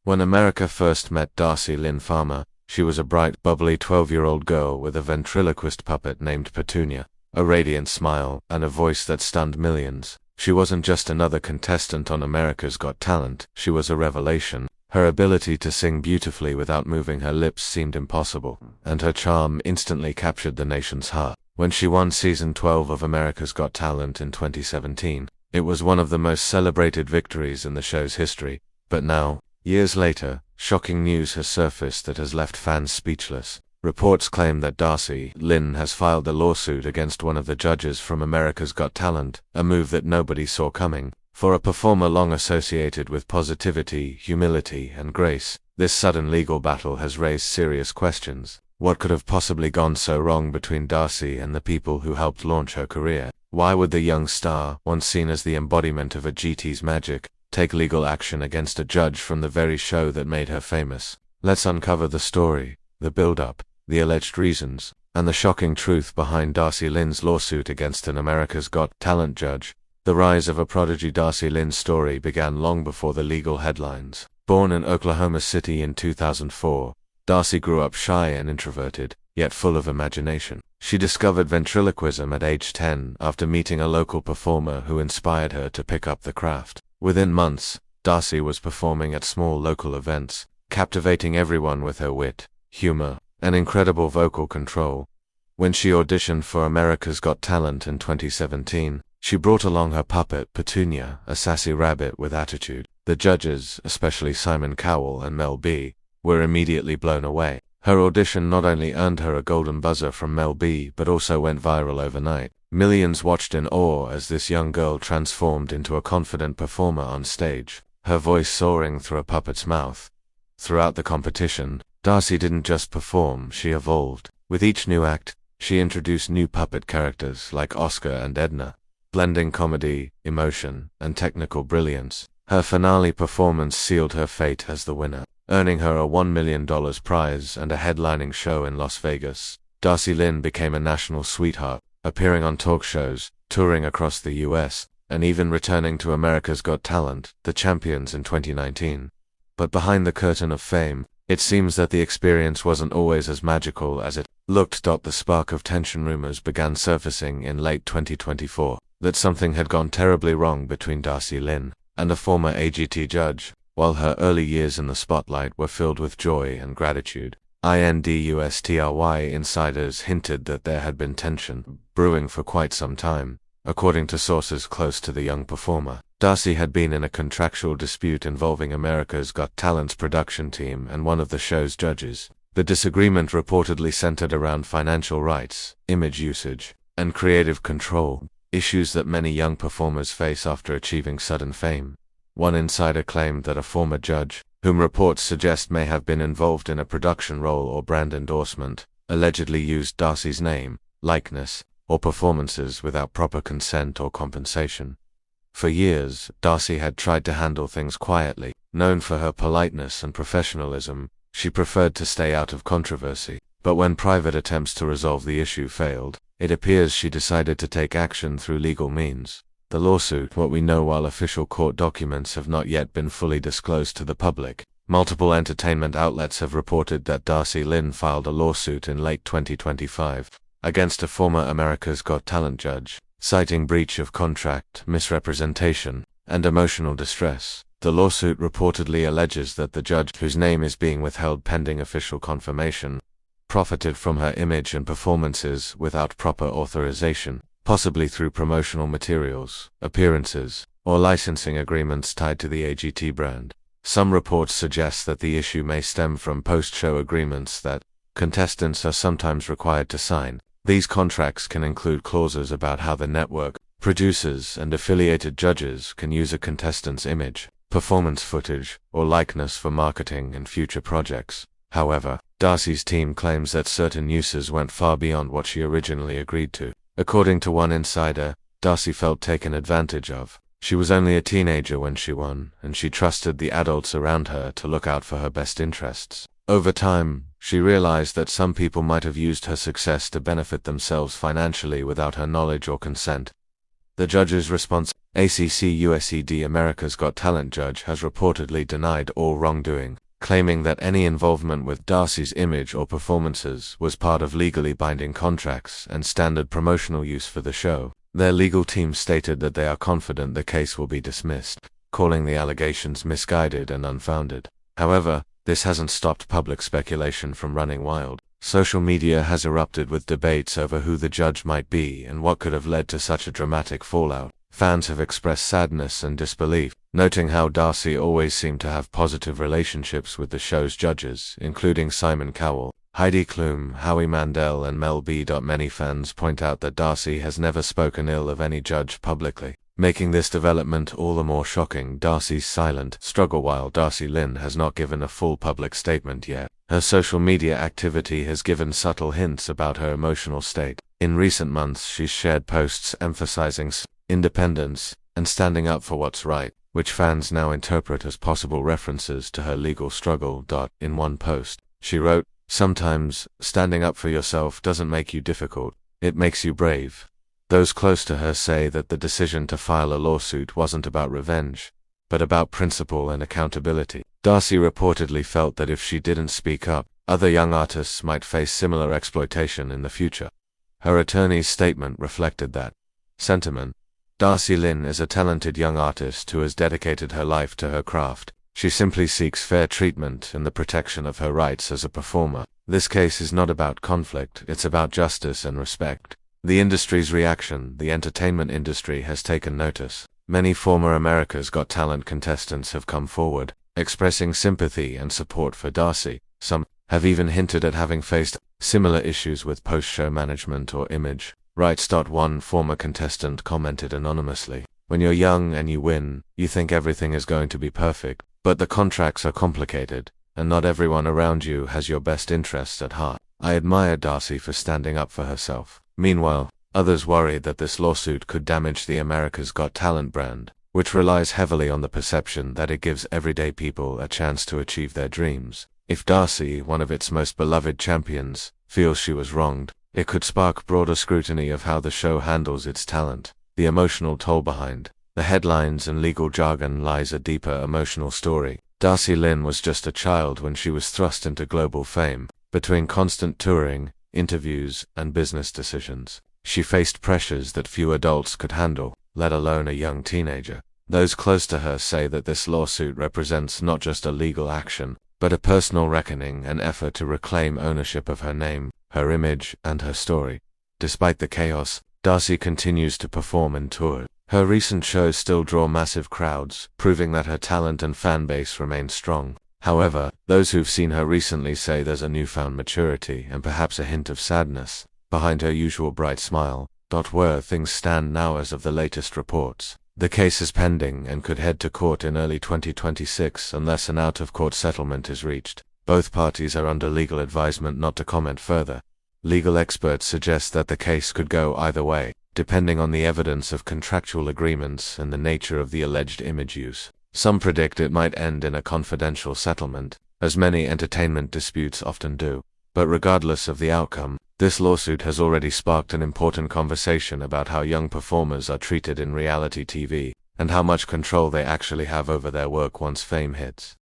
When America first met Darci Lynne Farmer, she was a bright, bubbly 12-year-old girl with a ventriloquist puppet named Petunia, a radiant smile, and a voice that stunned millions. She wasn't just another contestant on America's Got Talent, she was a revelation. Her ability to sing beautifully without moving her lips seemed impossible, and her charm instantly captured the nation's heart. When she won Season 12 of America's Got Talent in 2017, it was one of the most celebrated victories in the show's history. But now, years later, shocking news has surfaced that has left fans speechless. Reports claim that Darci Lynne has filed a lawsuit against one of the judges from America's Got Talent, a move that nobody saw coming. For a performer long associated with positivity, humility, and grace, this sudden legal battle has raised serious questions. What could have possibly gone so wrong between Darcy and the people who helped launch her career? Why would the young star, once seen as the embodiment of a GT's magic, take legal action against a judge from the very show that made her famous? Let's uncover the story, the build-up, the alleged reasons, and the shocking truth behind Darci Lynne's lawsuit against an America's Got Talent judge. The rise of a prodigy. Darci Lynne's story began long before the legal headlines. Born in Oklahoma City in 2004, Darcy grew up shy and introverted, yet full of imagination. She discovered ventriloquism at age 10 after meeting a local performer who inspired her to pick up the craft. Within months, Darcy was performing at small local events, captivating everyone with her wit, humor, and incredible vocal control. When she auditioned for America's Got Talent in 2017, she brought along her puppet, Petunia, a sassy rabbit with attitude. The judges, especially Simon Cowell and Mel B, were immediately blown away. Her audition not only earned her a golden buzzer from Mel B but also went viral overnight. Millions watched in awe as this young girl transformed into a confident performer on stage, her voice soaring through a puppet's mouth. Throughout the competition, Darcy didn't just perform, she evolved. With each new act, she introduced new puppet characters like Oscar and Edna, blending comedy, emotion, and technical brilliance. Her finale performance sealed her fate as the winner, earning her a $1 million prize and a headlining show in Las Vegas. Darci Lynne became a national sweetheart, appearing on talk shows, touring across the US, and even returning to America's Got Talent, The Champions in 2019. But behind the curtain of fame, it seems that the experience wasn't always as magical as it looked. The spark of tension rumors began surfacing in late 2024. That something had gone terribly wrong between Darci Lynne and a former AGT judge, while her early years in the spotlight were filled with joy and gratitude. Industry insiders hinted that there had been tension brewing for quite some time. According to sources close to the young performer, Darcy had been in a contractual dispute involving America's Got Talent's production team and one of the show's judges. The disagreement reportedly centered around financial rights, image usage, and creative control, issues that many young performers face after achieving sudden fame. One insider claimed that a former judge, whom reports suggest may have been involved in a production role or brand endorsement, allegedly used Darcy's name, likeness, or performances without proper consent or compensation. For years, Darcy had tried to handle things quietly. Known for her politeness and professionalism, she preferred to stay out of controversy. But when private attempts to resolve the issue failed, it appears she decided to take action through legal means. The lawsuit, what we know while official court documents have not yet been fully disclosed to the public. Multiple entertainment outlets have reported that Darci Lynne filed a lawsuit in late 2025 against a former America's Got Talent judge, citing breach of contract, misrepresentation, and emotional distress. The lawsuit reportedly alleges that the judge, whose name is being withheld pending official confirmation, profited from her image and performances without proper authorization, possibly through promotional materials, appearances, or licensing agreements tied to the AGT brand. Some reports suggest that the issue may stem from post-show agreements that contestants are sometimes required to sign. These contracts can include clauses about how the network, producers, and affiliated judges can use a contestant's image, performance footage, or likeness for marketing and future projects. However, Darcy's team claims that certain uses went far beyond what she originally agreed to. According to one insider, Darcy felt taken advantage of. She was only a teenager when she won, and she trusted the adults around her to look out for her best interests. Over time, she realized that some people might have used her success to benefit themselves financially without her knowledge or consent. The judge's response: USED America's Got Talent judge has reportedly denied all wrongdoing, claiming that any involvement with Darcy's image or performances was part of legally binding contracts and standard promotional use for the show. Their legal team stated that they are confident the case will be dismissed, calling the allegations misguided and unfounded. However, this hasn't stopped public speculation from running wild. Social media has erupted with debates over who the judge might be and what could have led to such a dramatic fallout. Fans have expressed sadness and disbelief, noting how Darcy always seemed to have positive relationships with the show's judges, including Simon Cowell, Heidi Klum, Howie Mandel, and Mel B. Many fans point out that Darcy has never spoken ill of any judge publicly, making this development all the more shocking. Darcy's silent struggle. While Darci Lynne has not given a full public statement yet, her social media activity has given subtle hints about her emotional state. In recent months, she's shared posts emphasizing independence and standing up for what's right, which fans now interpret as possible references to her legal struggle. In one post, she wrote, "Sometimes, standing up for yourself doesn't make you difficult, it makes you brave." Those close to her say that the decision to file a lawsuit wasn't about revenge, but about principle and accountability. Darcy reportedly felt that if she didn't speak up, other young artists might face similar exploitation in the future. Her attorney's statement reflected that sentiment. Darci Lynne is a talented young artist who has dedicated her life to her craft. She simply seeks fair treatment and the protection of her rights as a performer. This case is not about conflict, it's about justice and respect. The industry's reaction. The entertainment industry has taken notice. Many former America's Got Talent contestants have come forward, expressing sympathy and support for Darcy. Some have even hinted at having faced similar issues with post-show management or image rights. One former contestant commented anonymously, "When you're young and you win, you think everything is going to be perfect, but the contracts are complicated, and not everyone around you has your best interests at heart. I admire Darcy for standing up for herself." Meanwhile, others worry that this lawsuit could damage the America's Got Talent brand, which relies heavily on the perception that it gives everyday people a chance to achieve their dreams. If Darcy, one of its most beloved champions, feels she was wronged, it could spark broader scrutiny of how the show handles its talent. The emotional toll behind the headlines and legal jargon lies a deeper emotional story. Darci Lynne was just a child when she was thrust into global fame. Between constant touring, interviews, and business decisions, she faced pressures that few adults could handle, let alone a young teenager. Those close to her say that this lawsuit represents not just a legal action, but a personal reckoning and effort to reclaim ownership of her name, her image, and her story. Despite the chaos, Darcy continues to perform and tour. Her recent shows still draw massive crowds, proving that her talent and fan base remain strong. However, those who've seen her recently say there's a newfound maturity and perhaps a hint of sadness behind her usual bright smile. Where things stand now as of the latest reports, the case is pending and could head to court in early 2026 unless an out-of-court settlement is reached. Both parties are under legal advisement not to comment further. Legal experts suggest that the case could go either way, depending on the evidence of contractual agreements and the nature of the alleged image use. Some predict it might end in a confidential settlement, as many entertainment disputes often do. But regardless of the outcome, this lawsuit has already sparked an important conversation about how young performers are treated in reality TV, and how much control they actually have over their work once fame hits.